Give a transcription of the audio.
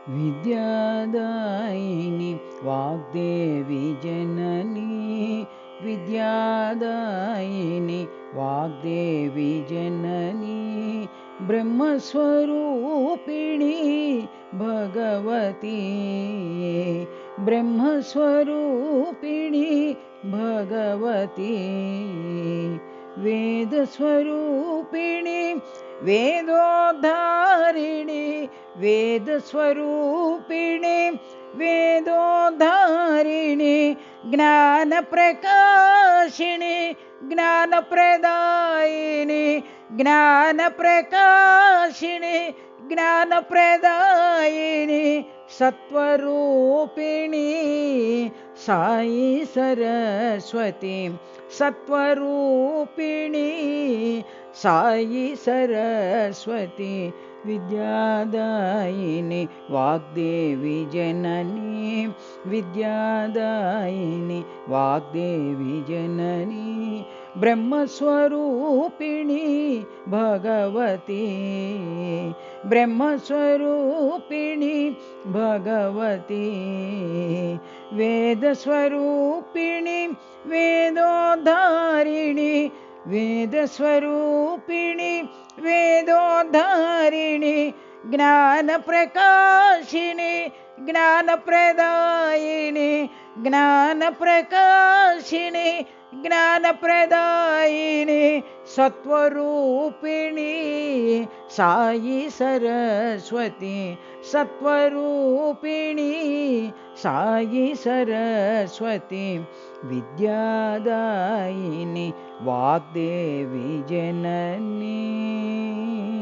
विद्यादायिनी वाग्देवी जननी, विद्यादायिनी वाग्देवी जननी, ब्रह्मस्वरूपिणी भगवती, ब्रह्मस्वरूपिणी भगवती, वेदस्वरूपिणी वेदोद्धारिणी, वेदस्वरूपिणी वेदोद्धारिणी, ज्ञानप्रकाशिनी ज्ञानप्रदायिनी, ज्ञानप्रकाशिनी ज्ञानप्रदायिनी, सत्वरूपिणी साई सरस्वती, सत्वरूपिणी साई सरस्वती, विद्यादायिनी वाग्देवी जननी, विद्यादायिनी वाग्देवी जननी, ब्रह्मस्वरूपिणी भगवती, ब्रह्मस्वरूपिणी भगवती, वेदस्वरूपिणी वेदोद्धारिणी, वेदस्वरूपिणी वेदोद्धारिणी, ज्ञानप्रकाशिनी ज्ञानप्रदायिनी, ज्ञानप्रकाशिनी ज्ञानप्रदायिनी, सत्वरूपिणी साई सरस्वती, सत्वरूपिणी साई सरस्वती, विद्यादायिनी वाग्देवी जननी।